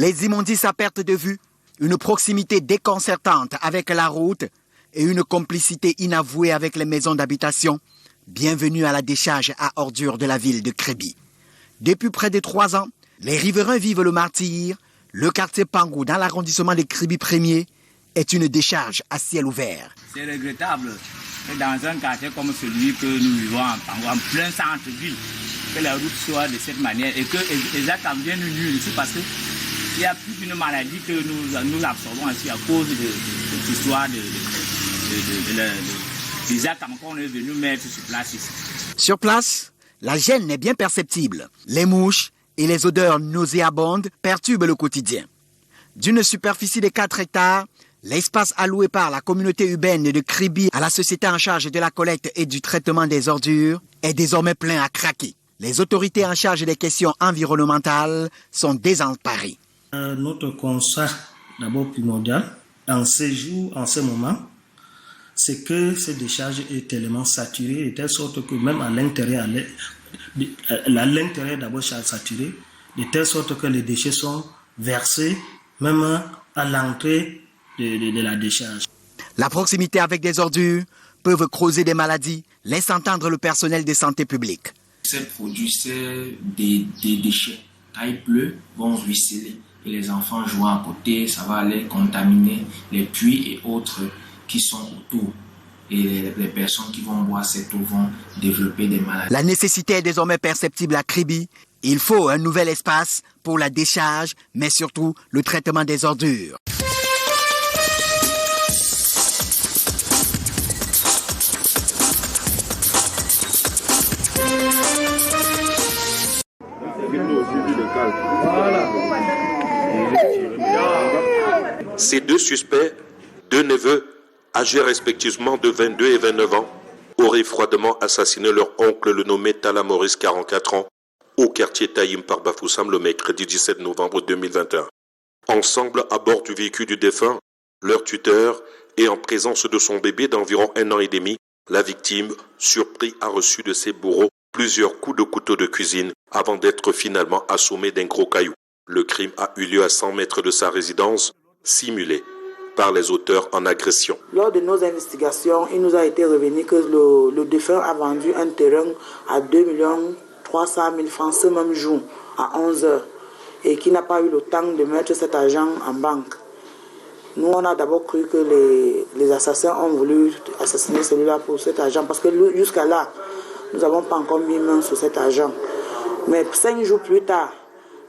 Les immondices à perte de vue, une proximité déconcertante avec la route et une complicité inavouée avec les maisons d'habitation. Bienvenue à la décharge à ordures de la ville de Kribi. Depuis près de 3 ans, les riverains vivent le martyre. Le quartier Pangou, dans l'arrondissement de Kribi 1er, est une décharge à ciel ouvert. C'est regrettable que dans un quartier comme celui que nous vivons en Pangou, en plein centre-ville, que la route soit de cette manière et que les actes viennent nous nuire ici parce qu'il y a plus d'une maladie que nous absorbons ici à cause de cette histoire des actes qu'on est venu mettre sur place ici. Sur place, la gêne est bien perceptible. Les mouches et les odeurs nauséabondes perturbent le quotidien. D'une superficie de 4 hectares, l'espace alloué par la communauté urbaine de Kribi à la société en charge de la collecte et du traitement des ordures est désormais plein à craquer. Les autorités en charge des questions environnementales sont désemparées. Notre constat, d'abord primordial, en ces jours, en ce moment, c'est que cette décharge est tellement saturée, de telle sorte que même à l'intérieur d'abord saturé, de telle sorte que les déchets sont versés même à l'entrée de la décharge. La proximité avec des ordures peuvent causer des maladies, laisse entendre le personnel de santé publique. Ces produits, c'est des déchets. Quand il pleut, vont ruisseler. Et les enfants jouant à côté, ça va aller contaminer les puits et autres qui sont autour. Et les personnes qui vont boire cette eau vont développer des maladies. La nécessité est désormais perceptible à Kribi. Il faut un nouvel espace pour la décharge, mais surtout le traitement des ordures. Ces 2 suspects, 2 neveux, âgés respectivement de 22 et 29 ans, auraient froidement assassiné leur oncle, le nommé Tala Maurice, 44 ans, au quartier Taïm par Bafoussam le mercredi 17 novembre 2021. Ensemble, à bord du véhicule du défunt, leur tuteur et en présence de son bébé d'environ 1 an et demi, la victime, surpris, a reçu de ses bourreaux plusieurs coups de couteau de cuisine avant d'être finalement assommé d'un gros caillou. Le crime a eu lieu à 100 mètres de sa résidence, simulé par les auteurs en agression. Lors de nos investigations, il nous a été revenu que le défunt a vendu un terrain à 2 300 000 francs ce même jour, à 11 heures, et qu'il n'a pas eu le temps de mettre cet argent en banque. Nous, on a d'abord cru que les assassins ont voulu assassiner celui-là pour cet argent, parce que jusqu'à là, nous n'avons pas encore mis main sur cet argent. Mais 5 jours plus tard,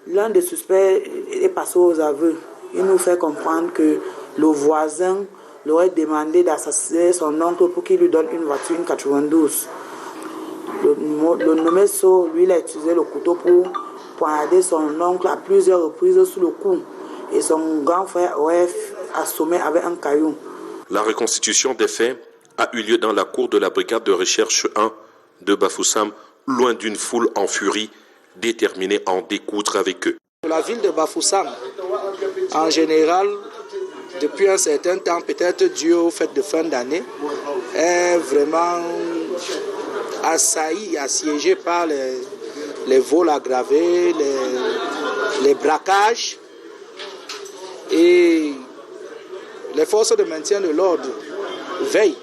l'un des suspects est passé aux aveux. Il nous fait comprendre que le voisin lui aurait demandé d'assassiner son oncle pour qu'il lui donne une voiture, une 92. Le nommé So, lui, il a utilisé le couteau pour poignarder son oncle à plusieurs reprises sous le cou. Et son grand frère aurait assommé avec un caillou. La reconstitution des faits a eu lieu dans la cour de la brigade de recherche 1 de Bafoussam, loin d'une foule en furie, déterminée à en découdre avec eux. La ville de Bafoussam, en général, depuis un certain temps, peut-être dû au fait de fin d'année, est vraiment assaillie, assiégée par les vols aggravés, les braquages, et les forces de maintien de l'ordre veillent.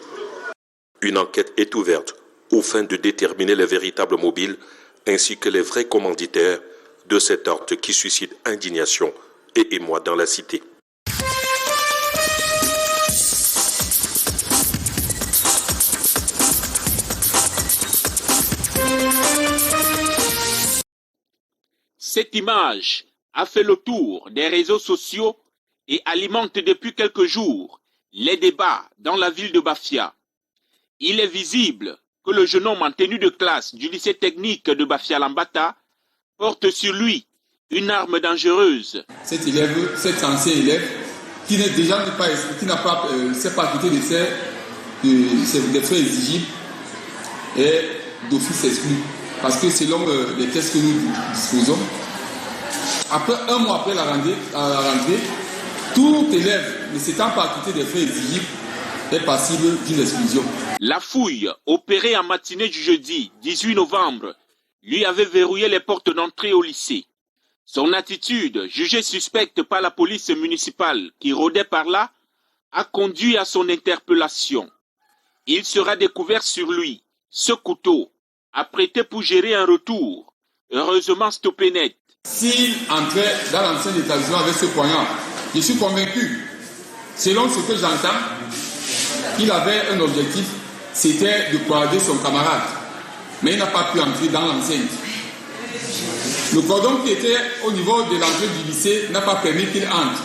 Une enquête est ouverte aux fins de déterminer les véritables mobiles ainsi que les vrais commanditaires de cet acte qui suscite indignation et émoi dans la cité. Cette image a fait le tour des réseaux sociaux et alimente depuis quelques jours les débats dans la ville de Bafia. Il est visible que le jeune homme en tenue de classe du lycée technique de Bafia-Lambata porte sur lui une arme dangereuse. Cet ancien élève, qui n'a pas ses facultés des frais exigibles, est d'office exclu. Parce que selon les tests que nous disposons, un mois après la rentrée, tout élève ne s'étant pas acquitté des frais exigibles est passible d'une exclusion. La fouille, opérée en matinée du jeudi 18 novembre, lui avait verrouillé les portes d'entrée au lycée. Son attitude, jugée suspecte par la police municipale qui rôdait par là, a conduit à son interpellation. Il sera découvert sur lui. Ce couteau, apprêté pour gérer un retour, heureusement stoppé net. S'il entrait dans l'ancien établissement avec ce poignard, je suis convaincu, selon ce que j'entends, qu'il avait un objectif, c'était de poignarder son camarade. Mais il n'a pas pu entrer dans l'enceinte. Le cordon qui était au niveau de l'entrée du lycée n'a pas permis qu'il entre.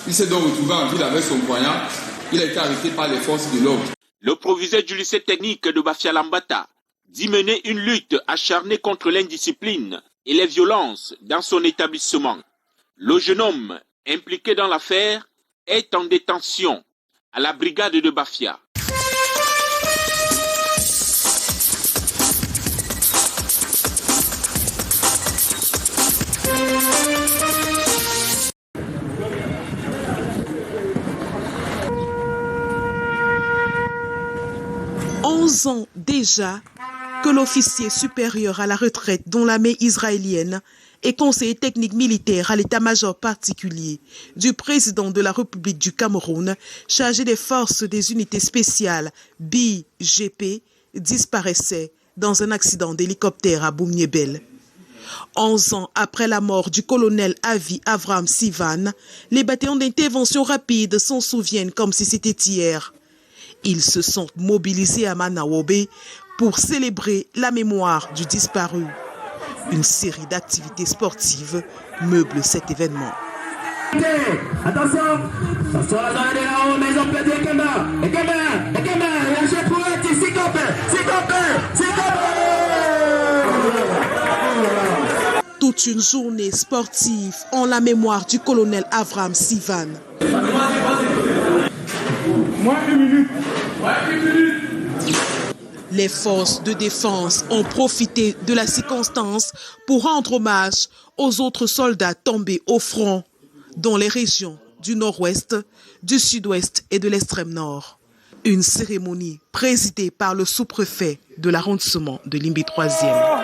Il s'est donc retrouvé en ville avec son poignard. Il a été arrêté par les forces de l'ordre. Le proviseur du lycée technique de Bafia Lambata dit mener une lutte acharnée contre l'indiscipline et les violences dans son établissement. Le jeune homme impliqué dans l'affaire est en détention à la brigade de Bafia. Ans déjà que l'officier supérieur à la retraite dont l'armée israélienne est conseiller technique militaire à l'état-major particulier du président de la République du Cameroun, chargé des forces des unités spéciales BGP, disparaissait dans un accident d'hélicoptère à Boumniebel. 11 ans après la mort du colonel Avi Avram Sivan, les bataillons d'intervention rapide s'en souviennent comme si c'était hier. Ils se sont mobilisés à Manawobe pour célébrer la mémoire du disparu. Une série d'activités sportives meuble cet événement. Attention, attention à la là-haut, mais on peut dire toute une journée sportive en la mémoire du colonel Avram Sivan. Les forces de défense ont profité de la circonstance pour rendre hommage aux autres soldats tombés au front dans les régions du nord-ouest, du sud-ouest et de l'extrême nord. Une cérémonie présidée par le sous-préfet de l'arrondissement de Limbi 3e.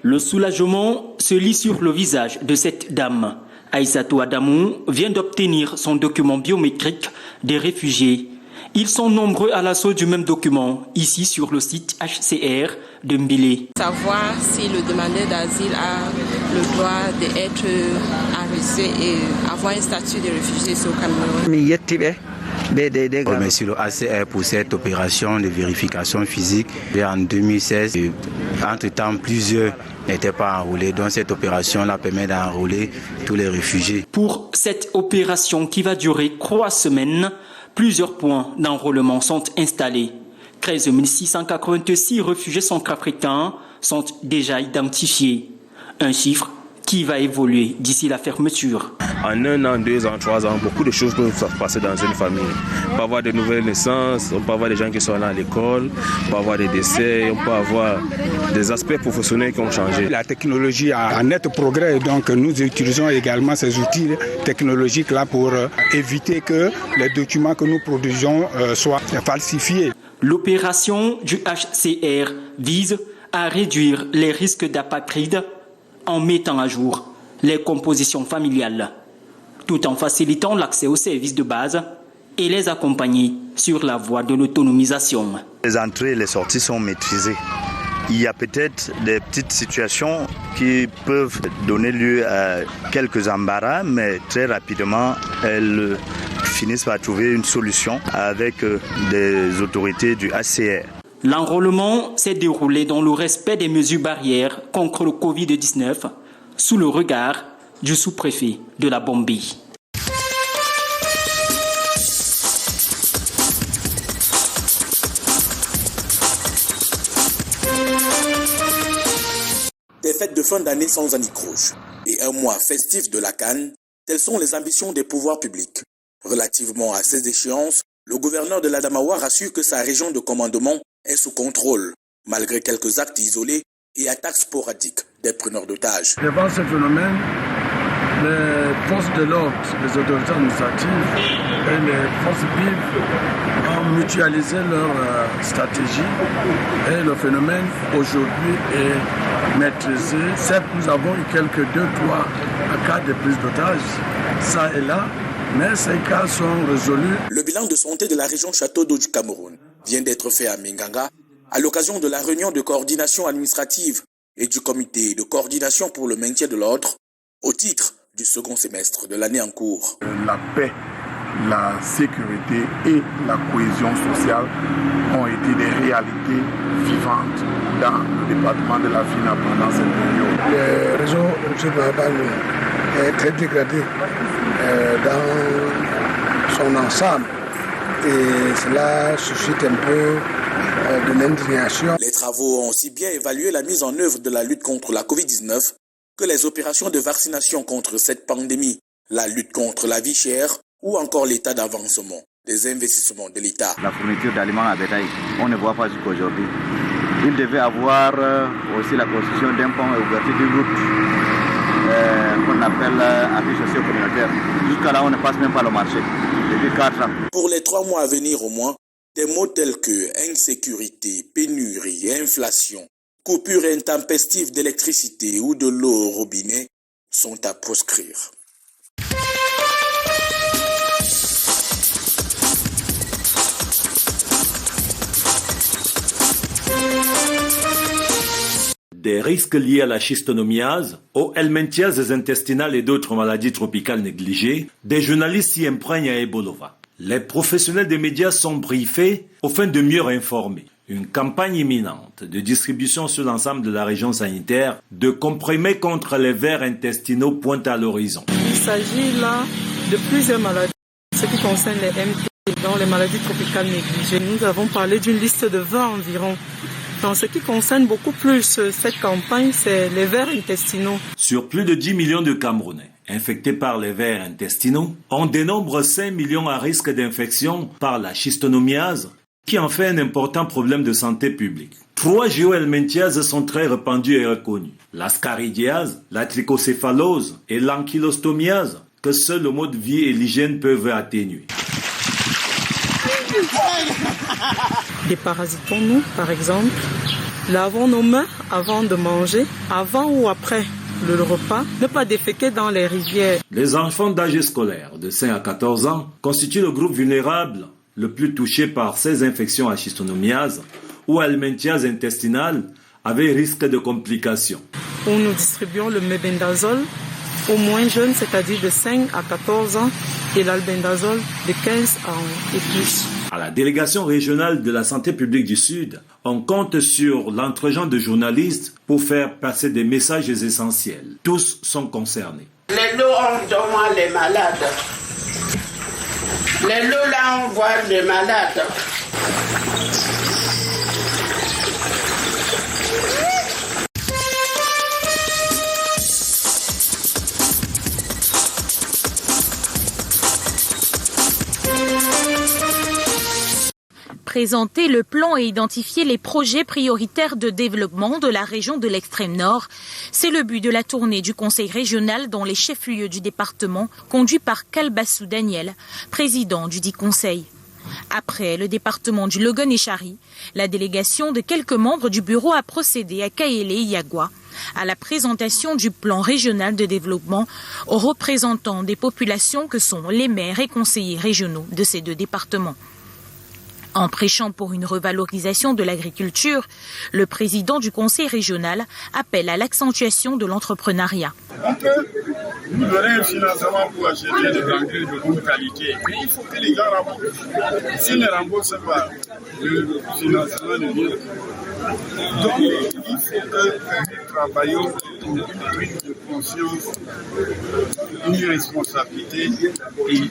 Le soulagement se lit sur le visage de cette dame. Aïssatou Adamou vient d'obtenir son document biométrique des réfugiés. Ils sont nombreux à l'assaut du même document, ici sur le site HCR de Mbélé. Savoir si le demandeur d'asile a le droit d'être arrêté et avoir un statut de réfugié sur Cameroun. Je remercie le HCR pour cette opération de vérification physique. Et en 2016, entre-temps, plusieurs n'étaient pas enrôlés. Donc cette opération-là permet d'enrôler tous les réfugiés. Pour cette opération qui va durer 3 semaines, plusieurs points d'enrôlement sont installés. 13 686 réfugiés centrafricains sont déjà identifiés. Un chiffre qui va évoluer d'ici la fermeture. En 1 an, 2 ans, 3 ans, beaucoup de choses peuvent se passer dans une famille. On peut avoir de nouvelles naissances, on peut avoir des gens qui sont là à l'école, on peut avoir des décès, on peut avoir des aspects professionnels qui ont changé. La technologie a un net progrès, donc nous utilisons également ces outils technologiques-là pour éviter que les documents que nous produisons soient falsifiés. L'opération du HCR vise à réduire les risques d'apatride en mettant à jour les compositions familiales, tout en facilitant l'accès aux services de base et les accompagner sur la voie de l'autonomisation. Les entrées et les sorties sont maîtrisées. Il y a peut-être des petites situations qui peuvent donner lieu à quelques embarras, mais très rapidement, elles finissent par trouver une solution avec des autorités du HCR. L'enrôlement s'est déroulé dans le respect des mesures barrières contre le Covid-19 sous le regard du sous-préfet de la Bombie. Des fêtes de fin d'année sans anicroche et un mois festif de la Cannes, telles sont les ambitions des pouvoirs publics. Relativement à ces échéances, le gouverneur de l'Adamawa rassure que sa région de commandement est sous contrôle, malgré quelques actes isolés et attaques sporadiques des preneurs d'otages. Devant ce phénomène, les forces de l'ordre, les autorités administratives et les forces vives ont mutualisé leur stratégie et le phénomène aujourd'hui est maîtrisé. Certes, nous avons eu quelques 2-3 cas de prise d'otages, ça et là, mais ces cas sont résolus. Le bilan de santé de la région Château d'Eau du Cameroun vient d'être fait à Minganga à l'occasion de la réunion de coordination administrative et du comité de coordination pour le maintien de l'ordre au titre du second semestre de l'année en cours. La paix, la sécurité et la cohésion sociale ont été des réalités vivantes dans le département de la FINA pendant cette période. Le réseau est très dégradé dans son ensemble et cela suscite un peu de l'indignation. Les travaux ont aussi bien évalué la mise en œuvre de la lutte contre la Covid-19 que les opérations de vaccination contre cette pandémie, la lutte contre la vie chère ou encore l'état d'avancement des investissements de l'État. La fourniture d'aliments à bétail, on ne voit pas jusqu'aujourd'hui. Il devait avoir aussi la construction d'un pont et l'ouverture d'une route qu'on appelle appui socio-communautaire. Jusqu'à là, on ne passe même pas le marché depuis 4 ans. Pour les 3 mois à venir au moins, des mots tels que insécurité, pénurie, inflation, coupure intempestive d'électricité ou de l'eau au robinet sont à proscrire. Des risques liés à la schistosomiase, aux helminthiases intestinales et d'autres maladies tropicales négligées, des journalistes s'y imprègnent à Ebolova. Les professionnels des médias sont briefés afin de mieux informer. Une campagne imminente de distribution sur l'ensemble de la région sanitaire de comprimés contre les vers intestinaux pointe à l'horizon. Il s'agit là de plusieurs maladies. Ce qui concerne les MT, dans les maladies tropicales négligées, nous avons parlé d'une liste de 20 environ. Dans ce qui concerne beaucoup plus cette campagne, c'est les vers intestinaux. Sur plus de 10 millions de Camerounais infectés par les vers intestinaux, on dénombre 5 millions à risque d'infection par la schistosomiase, qui en fait un important problème de santé publique. 3 géohelminthiases sont très répandues et reconnues. La scaridiase, la trichocéphalose et l'ankylostomiase, que seul le mode de vie et l'hygiène peuvent atténuer. Déparasitons-nous, par exemple. Lavons nos mains avant de manger, avant ou après le repas. Ne pas déféquer dans les rivières. Les enfants d'âge scolaire de 5 à 14 ans constituent le groupe vulnérable le plus touché par ces infections à schistosomiase ou helminthiase intestinale avec risque de complications. Où nous distribuons le mébendazole aux moins jeunes, c'est-à-dire de 5 à 14 ans, et l'albendazole de 15 ans et plus. À la délégation régionale de la santé publique du Sud, on compte sur l'entregent de journalistes pour faire passer des messages essentiels. Tous sont concernés. Les lots, on voit les malades. Les lots, là, on voit les malades. Présenter le plan et identifier les projets prioritaires de développement de la région de l'extrême nord. C'est le but de la tournée du conseil régional dans les chefs-lieux du département, conduit par Kalbassou Daniel, président du dit conseil. Après le département du Logon et Chari, la délégation de quelques membres du bureau a procédé à Kaélé et Yagua à la présentation du plan régional de développement aux représentants des populations que sont les maires et conseillers régionaux de ces 2 départements. En prêchant pour une revalorisation de l'agriculture, le président du conseil régional appelle à l'accentuation de l'entrepreneuriat. On peut nous donner un financement pour acheter des engrais de bonne qualité, mais il faut que les gens remboursent. S'ils ne remboursent pas, le financement ne vient pas. Donc, il faut que nous travaillions pour une prise de conscience, une responsabilité et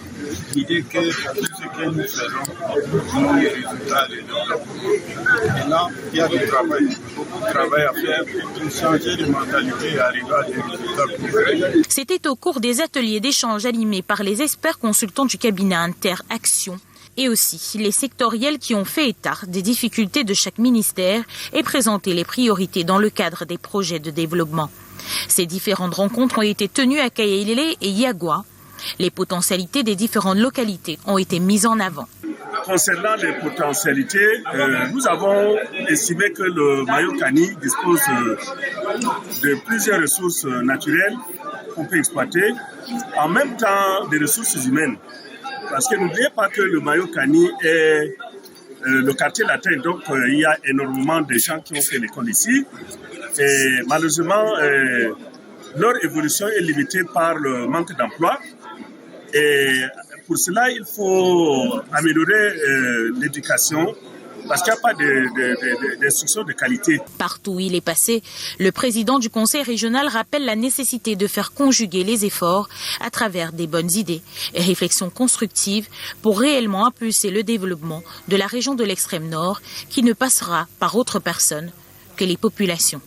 l'idée que tout ce que nous faisons ont des résultats de développement. Et là, il y a du travail, beaucoup de travail à faire pour changer de mentalité et arriver à des résultats concrets. C'était au cours des ateliers d'échange animés par les experts consultants du cabinet Inter-Action et aussi les sectoriels qui ont fait état des difficultés de chaque ministère et présenté les priorités dans le cadre des projets de développement. Ces différentes rencontres ont été tenues à Kayaïlélé et Yagua. Les potentialités des différentes localités ont été mises en avant. Concernant les potentialités, nous avons estimé que le Mayo-Kani dispose de plusieurs ressources naturelles qu'on peut exploiter, en même temps des ressources humaines. Parce que n'oubliez pas que le Mayo-Kani est le quartier latin, donc il y a énormément de gens qui ont fait l'école ici. Et malheureusement, leur évolution est limitée par le manque d'emploi. Et pour cela, il faut améliorer l'éducation parce qu'il n'y a pas d'instruction de qualité. Partout où il est passé, le président du conseil régional rappelle la nécessité de faire conjuguer les efforts à travers des bonnes idées et réflexions constructives pour réellement impulser le développement de la région de l'extrême nord qui ne passera par autre personne que les populations.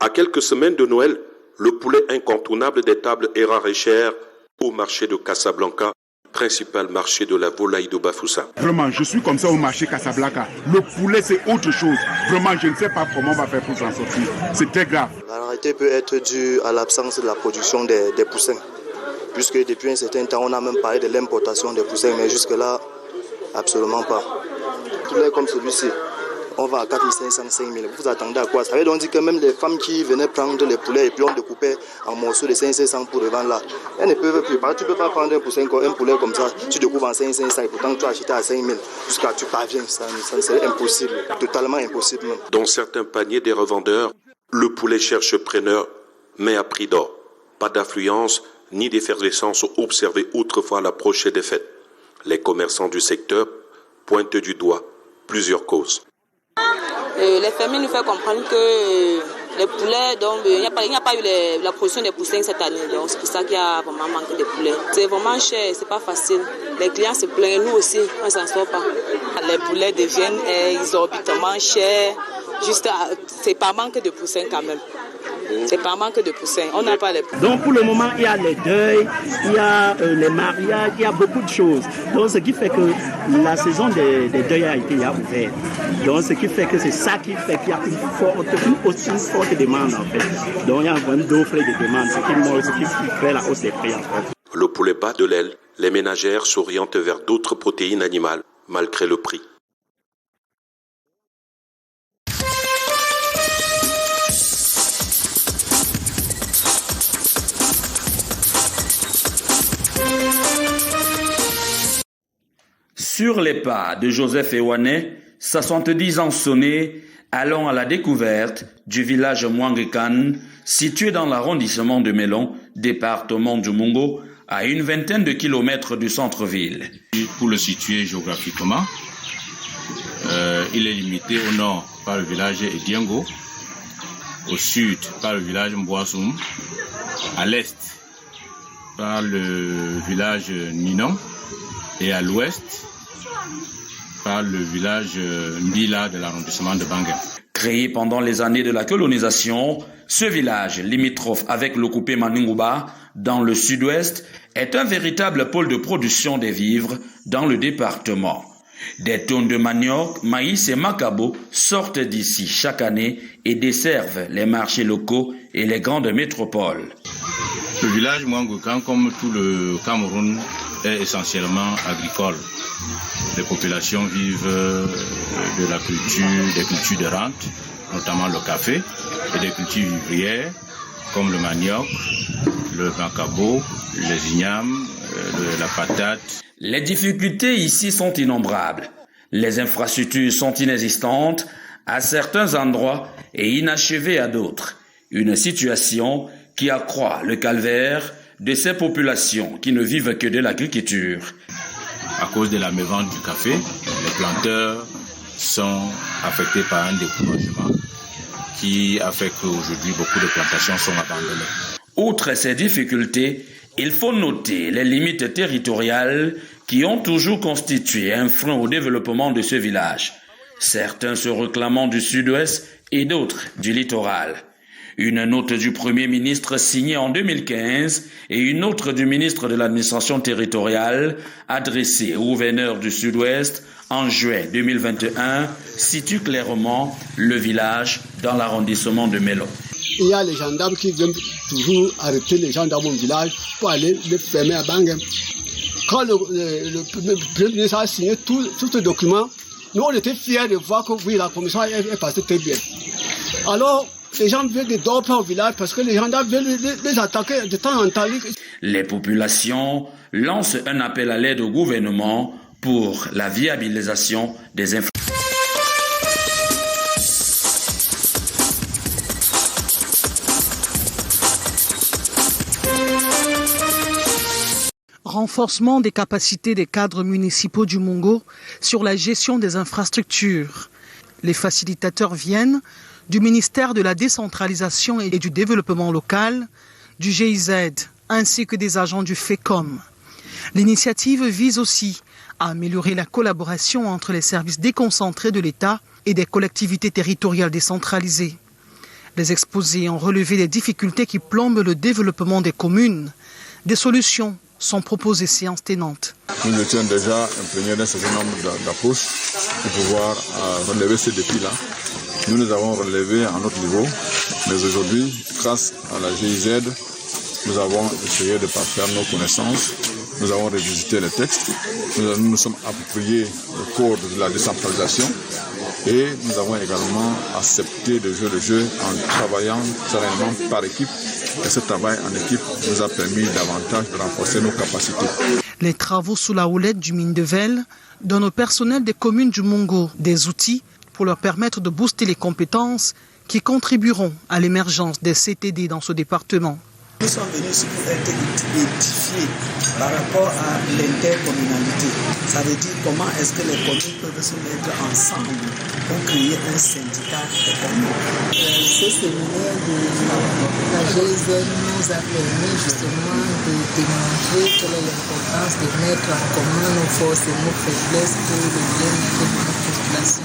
À quelques semaines de Noël, le poulet incontournable des tables est rare et cher au marché de Casablanca, principal marché de la volaille de Bafoussa. Vraiment, je suis comme ça au marché Casablanca. Le poulet, c'est autre chose. Vraiment, je ne sais pas comment on va faire pour s'en sortir. C'est très grave. La rareté peut être due à l'absence de la production des poussins. Puisque depuis un certain temps, on a même parlé de l'importation des poussins, mais jusque-là, absolument pas. Poulet comme celui-ci, on va à 4 500, 5 000. Vous attendez à quoi? Ça veut donc dire que même les femmes qui venaient prendre les poulets et puis on découpait en morceaux de 500 pour revendre là, elles ne peuvent plus. Tu ne peux pas prendre un poulet comme ça, tu découpes en 500 et pourtant tu as acheté à 5 000 jusqu'à tu parviens. Ça serait impossible, totalement impossible même. Dans certains paniers des revendeurs, le poulet cherche preneur, mais à prix d'or. Pas d'affluence ni d'effervescence observée autrefois à l'approche des fêtes. Les commerçants du secteur pointent du doigt plusieurs causes. Les fermiers nous font comprendre que les poulets, donc il n'y a pas eu la production des poussins cette année, donc c'est pour ça qu'il y a vraiment manqué de poulets. C'est vraiment cher, c'est pas facile. Les clients se plaignent, nous aussi, on ne s'en sort pas. Les poulets deviennent exorbitamment chers, c'est par manque de poussins quand même. C'est par manque de poussins, on n'a pas les poussins. Donc pour le moment, il y a les deuils, il y a les mariages, il y a beaucoup de choses. Donc ce qui fait que la saison des deuils a été ouverte. Donc ce qui fait que c'est ça qui fait qu'il y a une aussi forte demande en fait. Donc il y a vraiment d'offres et de demandes, ce qui fait la hausse des prix en fait. Le poulet bat de l'aile, les ménagères s'orientent vers d'autres protéines animales malgré le prix. Sur les pas de Joseph Ewané, 70 ans sonnés, allons à la découverte du village Mwangekan, situé dans l'arrondissement de Mélon, département du Mungo, à une vingtaine de kilomètres du centre-ville. Pour le situer géographiquement, il est limité au nord par le village Ediengo, au sud par le village Mboasoum, à l'est par le village Ninon et à l'ouest par le village Ndila de l'arrondissement de Banguem. Créé pendant les années de la colonisation, ce village, limitrophe avec le coupé Maningouba, dans le sud-ouest, est un véritable pôle de production des vivres dans le département. Des tonnes de manioc, maïs et macabo sortent d'ici chaque année et desservent les marchés locaux et les grandes métropoles. Le village Mwangekan, comme tout le Cameroun, est essentiellement agricole. Les populations vivent de la culture, des cultures de rente, notamment le café, et des cultures vivrières comme le manioc, le macabo, les ignames, la patate. Les difficultés ici sont innombrables. Les infrastructures sont inexistantes à certains endroits et inachevées à d'autres. Une situation qui accroît le calvaire de ces populations qui ne vivent que de l'agriculture. À cause de la mévente du café, les planteurs sont affectés par un découragement qui a fait qu'aujourd'hui beaucoup de plantations sont abandonnées. Outre ces difficultés, il faut noter les limites territoriales qui ont toujours constitué un frein au développement de ce village. certains se réclamant du sud-ouest et d'autres du littoral. Une note du Premier ministre signée en 2015 et une autre du ministre de l'administration territoriale adressée au gouverneur du sud-ouest en juin 2021 situe clairement le village dans l'arrondissement de Melo. Il y a les gendarmes qui viennent toujours arrêter les gens dans mon village pour aller les fermer à Bangem. Quand le Premier ministre a signé tous ces documents, nous on était fiers de voir que oui, la commission est passée très bien. Alors, les gens viennent de dormir au village parce que les gendarmes viennent les attaquer de temps en temps. Les populations lancent un appel à l'aide au gouvernement pour la viabilisation des infrastructures. Renforcement des capacités des cadres municipaux du Mongo sur la gestion des infrastructures. Les facilitateurs viennent du ministère de la décentralisation et du développement local, du GIZ, ainsi que des agents du FECOM. L'initiative vise aussi à améliorer la collaboration entre les services déconcentrés de l'État et des collectivités territoriales décentralisées. Les exposés ont relevé les difficultés qui plombent le développement des communes. Des solutions sont proposées séance tenante. Nous étions déjà imprégnés d'un certain nombre d'approches pour pouvoir relever ces défis-là. Nous avons relevé à notre niveau, mais aujourd'hui, grâce à la GIZ, nous avons essayé de parfaire nos connaissances, nous avons revisité les textes, nous nous sommes appropriés le code de la décentralisation et nous avons également accepté de jouer le jeu en travaillant sereinement par équipe. Et ce travail en équipe nous a permis davantage de renforcer nos capacités. Les travaux sous la houlette du Mindevel donnent au personnel des communes du Mongo des outils pour leur permettre de booster les compétences qui contribueront à l'émergence des CTD dans ce département. Nous sommes venus ici pour être édifiés par rapport à l'intercommunalité. Ça veut dire comment est-ce que les communes peuvent se mettre ensemble pour créer un syndicat de communes. Ce séminaire de la GIZ nous a permis justement de démontrer quelle est l'importance de mettre en commun nos forces et nos faiblesses pour le bien-être de notre population.